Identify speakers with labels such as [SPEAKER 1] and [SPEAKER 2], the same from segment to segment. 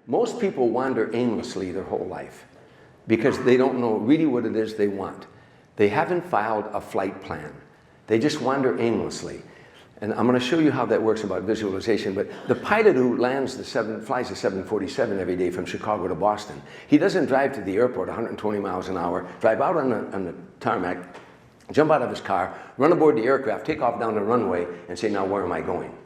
[SPEAKER 1] most people wander aimlessly their whole life because they don't know really what it is they want. They haven't filed a flight plan. They just wander aimlessly. And I'm going to show you how that works about visualization. But the pilot who flies the 747 every day from Chicago to Boston, he doesn't drive to the airport 120 miles an hour, drive out on the tarmac, jump out of his car, run aboard the aircraft, take off down the runway, and say, now where am I going?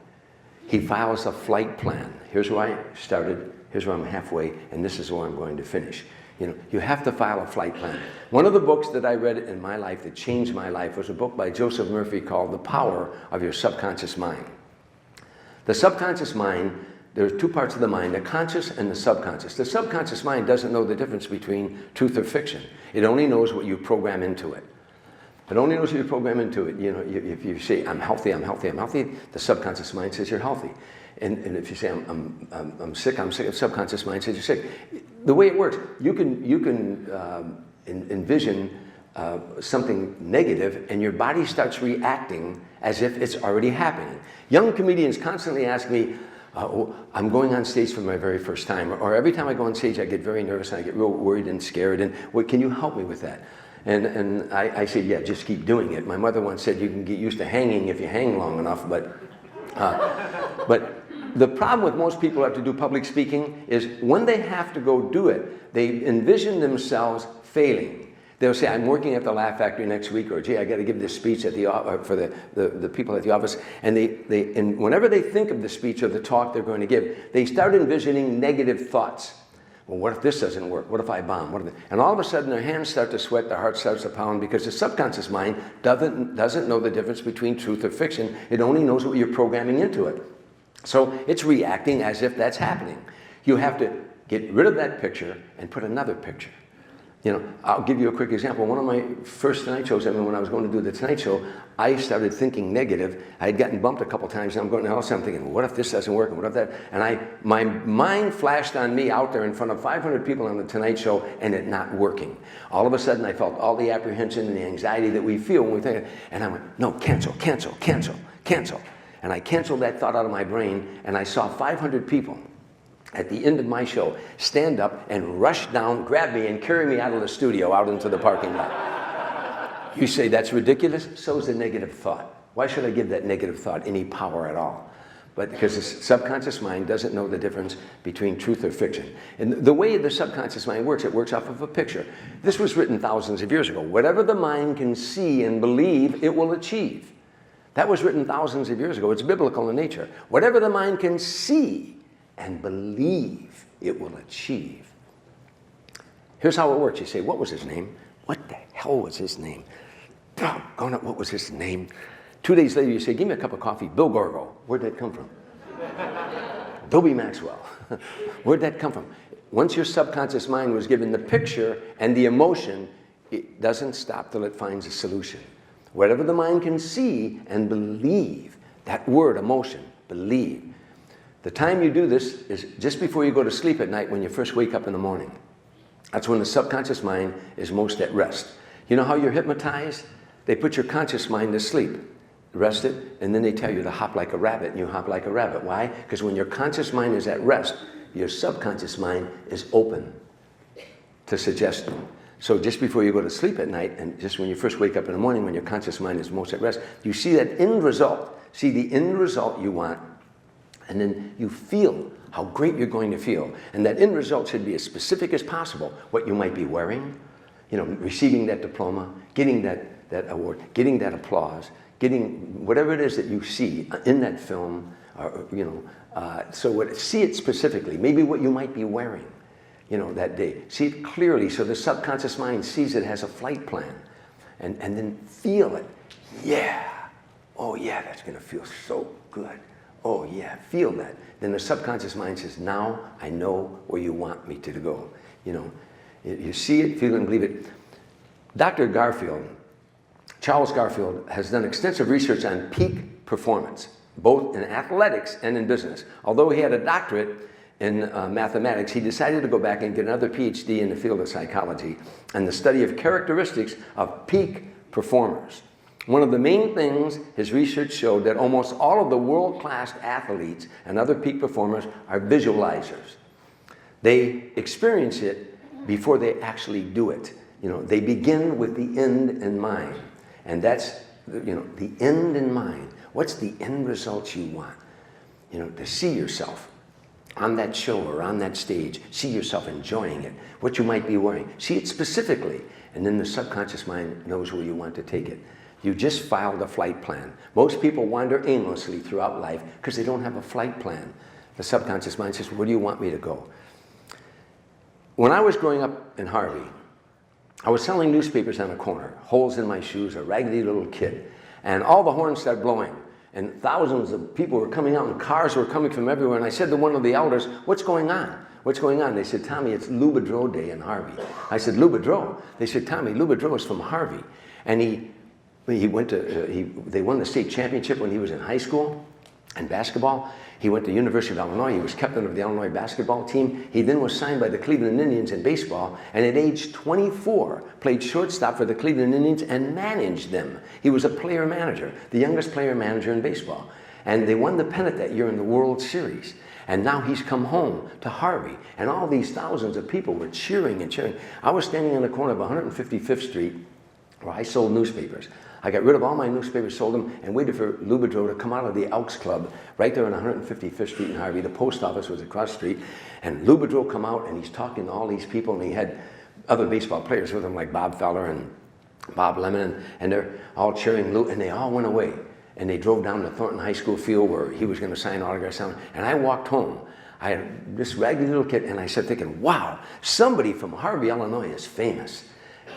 [SPEAKER 1] He files a flight plan. Here's where I started, here's where I'm halfway, and this is where I'm going to finish. You know, you have to file a flight plan. One of the books that I read in my life that changed my life was a book by Joseph Murphy called The Power of Your Subconscious Mind. The subconscious mind, there's two parts of the mind, the conscious and the subconscious. The subconscious mind doesn't know the difference between truth or fiction. It only knows what you program into it. It only knows what you program into it. You know, if you say, I'm healthy, I'm healthy, I'm healthy, the subconscious mind says you're healthy. And if you say, I'm sick, the subconscious mind says you're sick. The way it works, you can envision something negative and your body starts reacting as if it's already happening. Young comedians constantly ask me, I'm going on stage for my very first time, or every time I go on stage I get very nervous and I get real worried and scared, and can you help me with that? And I said, yeah, just keep doing it. My mother once said you can get used to hanging if you hang long enough, but the problem with most people who have to do public speaking is when they have to go do it, they envision themselves failing. They'll say, I'm working at the Laugh Factory next week, or gee, I got to give this speech at for the people at the office. And and whenever they think of the speech or the talk they're going to give, they start envisioning negative thoughts. Well, what if this doesn't work? What if I bomb? And all of a sudden their hands start to sweat, their heart starts to pound, because the subconscious mind doesn't know the difference between truth or fiction. It only knows what you're programming into it. So it's reacting as if that's happening. You have to get rid of that picture and put another picture. You know, I'll give you a quick example. One of my first Tonight shows, I mean, when I was going to do the Tonight Show, I started thinking negative. I had gotten bumped a couple times, and I'm going, also I'm thinking, well, what if this doesn't work, and what if that? And my mind flashed on me out there in front of 500 people on the Tonight Show, and it not working. All of a sudden, I felt all the apprehension and the anxiety that we feel when we think, and I went, no, cancel, cancel, cancel, cancel. And I canceled that thought out of my brain, and I saw 500 people at the end of my show stand up and rush down, grab me, and carry me out of the studio, out into the parking lot. You say that's ridiculous? So is a negative thought. Why should I give that negative thought any power at all? But because the subconscious mind doesn't know the difference between truth or fiction. And the way the subconscious mind works, it works off of a picture. This was written thousands of years ago. Whatever the mind can see and believe, it will achieve. That was written thousands of years ago. It's biblical in nature. Whatever the mind can see and believe, it will achieve. Here's how it works. You say, what was his name? What the hell was his name? Doggone it, what was his name? 2 days later, you say, give me a cup of coffee. Bill Gorgo. Where'd that come from? Dobie Maxwell. Where'd that come from? Once your subconscious mind was given the picture and the emotion, it doesn't stop till it finds a solution. Whatever the mind can see and believe, that word, emotion, believe. The time you do this is just before you go to sleep at night when you first wake up in the morning. That's when the subconscious mind is most at rest. You know how you're hypnotized? They put your conscious mind to sleep, rest it, and then they tell you to hop like a rabbit, and you hop like a rabbit. Why? Because when your conscious mind is at rest, your subconscious mind is open to suggestion. So just before you go to sleep at night, and just when you first wake up in the morning, when your conscious mind is most at rest, you see that end result. See the end result you want, and then you feel how great you're going to feel. And that end result should be as specific as possible. What you might be wearing, you know, receiving that diploma, getting that award, getting that applause, getting whatever it is that you see in that film, or, you know, see it specifically. Maybe what you might be wearing, you know, that day. See it clearly so the subconscious mind sees it has a flight plan. And then feel it. Yeah. Oh yeah, that's gonna feel so good. Oh yeah, feel that. Then the subconscious mind says, now I know where you want me to go. You know, you see it, feel it, and believe it. Dr. Garfield, Charles Garfield, has done extensive research on peak performance, both in athletics and in business. Although he had a doctorate in mathematics, he decided to go back and get another PhD in the field of psychology and the study of characteristics of peak performers. One of the main things his research showed that almost all of the world-class athletes and other peak performers are visualizers. They experience it before they actually do it. You know, they begin with the end in mind. And that's, you know, the end in mind. What's the end result you want? You know, to see yourself on that show or on that stage, see yourself enjoying it, what you might be wearing. See it specifically, and then the subconscious mind knows where you want to take it. You just filed a flight plan. Most people wander aimlessly throughout life because they don't have a flight plan. The subconscious mind says, where do you want me to go? When I was growing up in Harvey, I was selling newspapers on a corner, holes in my shoes, a raggedy little kid, and all the horns started blowing. And thousands of people were coming out, and cars were coming from everywhere. And I said to one of the elders, what's going on? What's going on? They said, Tommy, it's Lou Boudreau Day in Harvey. I said, Lou Boudreau? They said, Tommy, Lou Boudreau is from Harvey. And he went to, they won the state championship when he was in high school in basketball. He went to University of Illinois. He was captain of the Illinois basketball team. He then was signed by the Cleveland Indians in baseball, and at age 24, played shortstop for the Cleveland Indians and managed them. He was a player manager, the youngest player manager in baseball. And they won the pennant that year in the World Series. And now he's come home to Harvey, and all these thousands of people were cheering and cheering. I was standing on the corner of 155th Street where I sold newspapers. I got rid of all my newspapers, sold them, and waited for Lou Boudreau to come out of the Elks Club right there on 155th Street in Harvey. The post office was across the street, and Lou Boudreau come out, and he's talking to all these people, and he had other baseball players with him, like Bob Feller and Bob Lemon, and they're all cheering Lou, and they all went away. And they drove down to Thornton High School field where he was going to sign autographs on, and I walked home. I had this raggedy little kid, and I started thinking, wow, somebody from Harvey, Illinois is famous.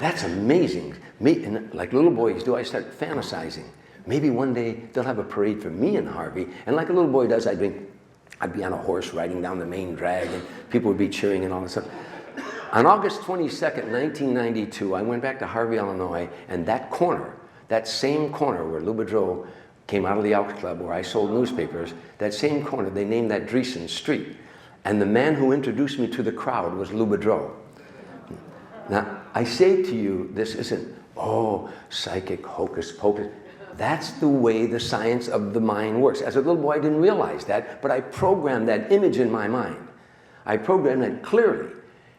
[SPEAKER 1] That's amazing. And like little boys do, I start fantasizing. Maybe one day they'll have a parade for me in Harvey. And like a little boy does, I'd be on a horse riding down the main drag, and people would be cheering and all this stuff. On August 22nd, 1992, I went back to Harvey, Illinois, and that corner, that same corner where Lou Boudreau came out of the Elks Club, where I sold newspapers, that same corner, they named that Dreesen Street. And the man who introduced me to the crowd was Lou Boudreau. Now, I say to you, this isn't, oh, psychic hocus pocus. That's the way the science of the mind works. As a little boy, I didn't realize that, but I programmed that image in my mind. I programmed that clearly.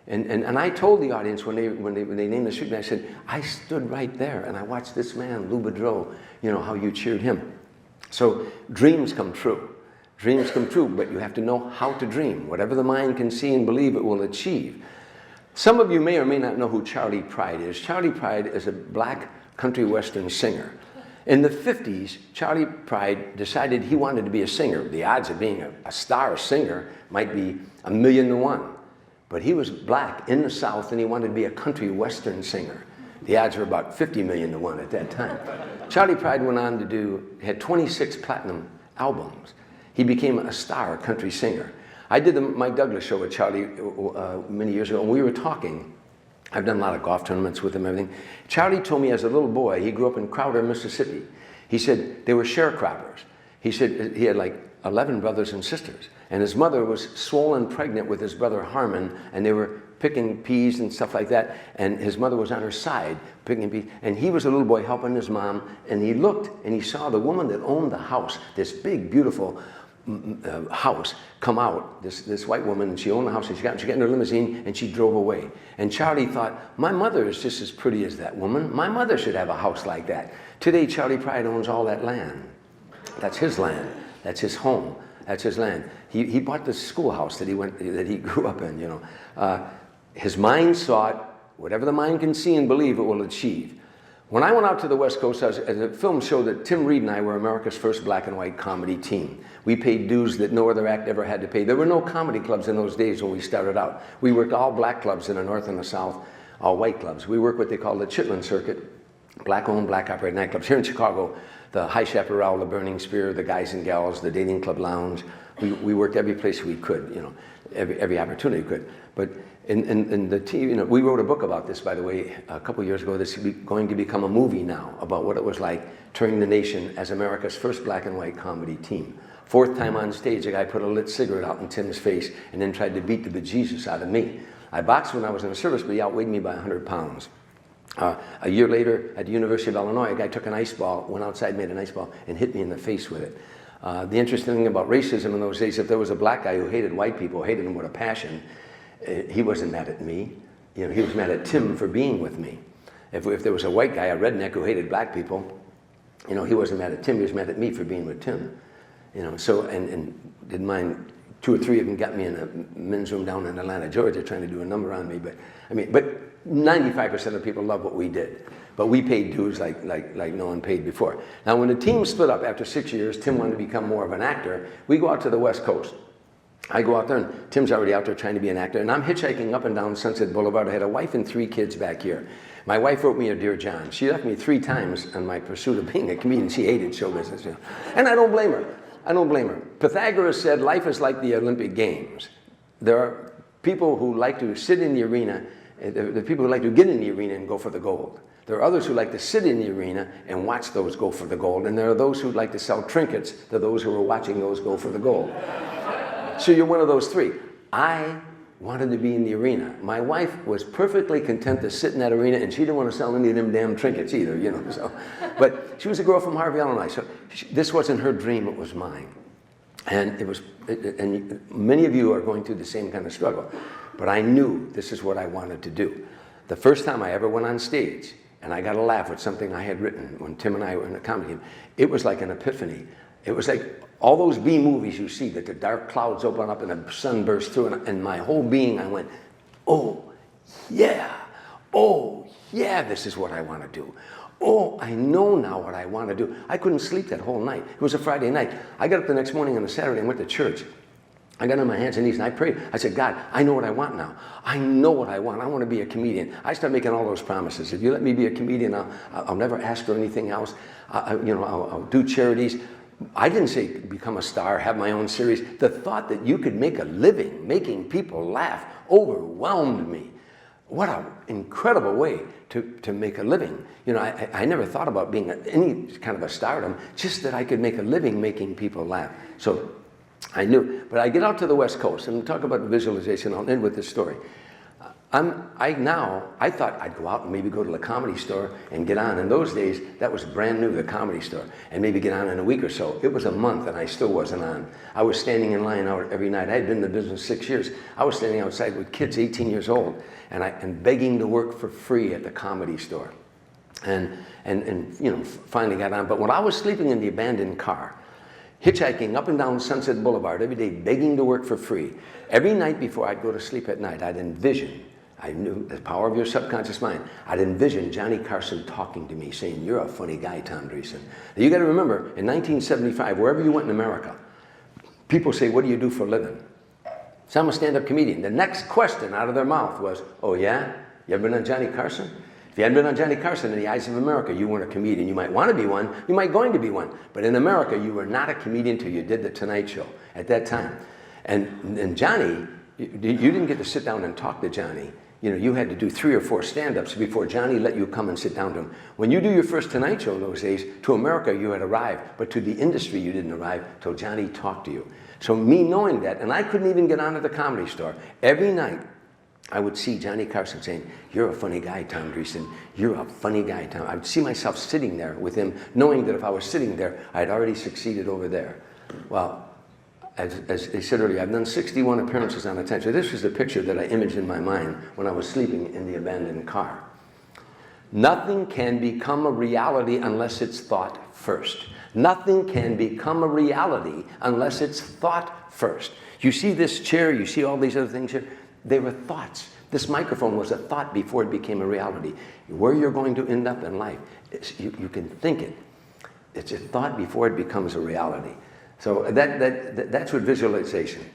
[SPEAKER 1] And I told the audience when they named the street, and I said, I stood right there, and I watched this man, Lou Boudreau, you know, how you cheered him. So dreams come true. Dreams come true, but you have to know how to dream. Whatever the mind can see and believe, it will achieve. Some of you may or may not know who Charlie Pride is. Charlie Pride is a black country western singer. In the 50s, Charlie Pride decided he wanted to be a singer. The odds of being a star singer might be 1,000,000 to 1. But he was black in the South, and he wanted to be a country western singer. The odds were about 50,000,000 to 1 at that time. Charlie Pride went on to had 26 platinum albums. He became a star country singer. I did the Mike Douglas show with Charlie many years ago, and we were talking. I've done a lot of golf tournaments with him and everything. Charlie told me as a little boy, he grew up in Crowder, Mississippi. He said they were sharecroppers. He said he had like 11 brothers and sisters, and his mother was swollen pregnant with his brother Harmon, and they were picking peas and stuff like that, and his mother was on her side picking peas, and he was a little boy helping his mom, and he looked and he saw the woman that owned the house, this big, beautiful house, come out, this white woman, and she owned the house, and she got in her limousine, and she drove away. And Charlie thought, my mother is just as pretty as that woman. My mother should have a house like that. Today, Charlie Pride owns all that land. That's his land. That's his home. That's his land. He bought the schoolhouse that he grew up in, you know. His mind saw it. Whatever the mind can see and believe, it will achieve. When I went out to the West Coast, the film showed that Tim Reed and I were America's first black and white comedy team. We paid dues that no other act ever had to pay. There were no comedy clubs in those days when we started out. We worked all black clubs in the North and the South, all white clubs. We worked what they call the Chitlin Circuit, black-owned, black-operated nightclubs. Here in Chicago, the High Chaparral, the Burning Spear, the Guys and Gals, the Dating Club Lounge. We worked every place we could, you know, every opportunity we could. But in the TV, you know, we wrote a book about this, by the way, a couple years ago. This is going to become a movie now about what it was like touring the nation as America's first black and white comedy team. Fourth time on stage, a guy put a lit cigarette out in Tim's face and then tried to beat the bejesus out of me. I boxed when I was in the service, but he outweighed me by 100 pounds. A year later, at the University of Illinois, a guy took an ice ball, went outside, made an ice ball, and hit me in the face with it. The interesting thing about racism in those days, if there was a black guy who hated white people, hated them with a passion, He wasn't mad at me. You know, he was mad at Tim for being with me. If there was a white guy, a redneck who hated black people, you know, he wasn't mad at Tim, he was mad at me for being with Tim. You know, so, and didn't mind, 2 or 3 of them got me in a men's room down in Atlanta, Georgia, trying to do a number on me. But, I mean, but 95% of people love what we did. But we paid dues like no one paid before. Now, when the team split up after 6 years, Tim wanted to become more of an actor. We go out to the West Coast. I go out there, and Tim's already out there trying to be an actor, and I'm hitchhiking up and down Sunset Boulevard. I had a wife and 3 kids back here. My wife wrote me a Dear John. She left me 3 times on my pursuit of being a comedian. She hated show business, you know. And I don't blame her. I don't blame her. Pythagoras said life is like the Olympic Games. There are people who like to sit in the arena, there are people who like to get in the arena and go for the gold. There are others who like to sit in the arena and watch those go for the gold. And there are those who like to sell trinkets to those who are watching those go for the gold. So you're one of those 3. I wanted to be in the arena. My wife was perfectly content to sit in that arena, and she didn't want to sell any of them damn trinkets either, you know. So, but she was a girl from Harvey, Illinois, so this wasn't her dream, it was mine. And and many of you are going through the same kind of struggle. But I knew this is what I wanted to do. The first time I ever went on stage, and I got a laugh with something I had written when Tim and I were in a comedy game, it was like an epiphany. It was like all those B movies you see, that the dark clouds open up and the sun bursts through, and my whole being, I went, oh yeah, this is what I want to do. Oh, I know now what I want to do. I couldn't sleep that whole night. It was a Friday night. I got up the next morning on a Saturday and went to church. I got on my hands and knees and I prayed. I said, God, I know what I want now. I know what I want. I want to be a comedian. I started making all those promises. If you let me be a comedian, I'll never ask for anything else. I'll do charities. I didn't say become a star, have my own series. The thought that you could make a living making people laugh overwhelmed me. What an incredible way to make a living. You know, I never thought about being any kind of a stardom, just that I could make a living making people laugh. So I knew. But I get out to the West Coast and talk about visualization. I'll end with this story. I thought I'd go out and maybe go to the Comedy Store and get on. In those days, that was brand new, the Comedy Store, and maybe get on in a week or so. It was a month and I still wasn't on. I was standing in line out every night. I had been in the business 6 years. I was standing outside with kids 18 years old and begging to work for free at the Comedy Store. And you know, finally got on. But when I was sleeping in the abandoned car, hitchhiking up and down Sunset Boulevard every day, begging to work for free, every night before I'd go to sleep at night, I'd envision, I knew the power of your subconscious mind. I'd envision Johnny Carson talking to me, saying, you're a funny guy, Tom Dreesen. Now, you got to remember, in 1975, wherever you went in America, people say, what do you do for a living? So I'm a stand-up comedian. The next question out of their mouth was, oh yeah? You ever been on Johnny Carson? If you hadn't been on Johnny Carson in the eyes of America, you weren't a comedian. You might want to be one, you might going to be one. But in America, you were not a comedian until you did the Tonight Show at that time. And Johnny, you didn't get to sit down and talk to Johnny. You know, you had to do 3 or 4 stand-ups before Johnny let you come and sit down to him. When you do your first Tonight Show in those days, to America you had arrived, but to the industry you didn't arrive till Johnny talked to you. So me knowing that, and I couldn't even get onto the Comedy Store, every night I would see Johnny Carson saying, you're a funny guy, Tom Dreesen. You're a funny guy, Tom. I would see myself sitting there with him, knowing that if I was sitting there, I'd already succeeded over there. Well, as they said earlier, I've done 61 appearances on attention. This was the picture that I imaged in my mind when I was sleeping in the abandoned car. Nothing can become a reality unless it's thought first. Nothing can become a reality unless it's thought first. You see this chair, you see all these other things here, they were thoughts. This microphone was a thought before it became a reality. Where you're going to end up in life, you can think it. It's a thought before it becomes a reality. So that's what visualization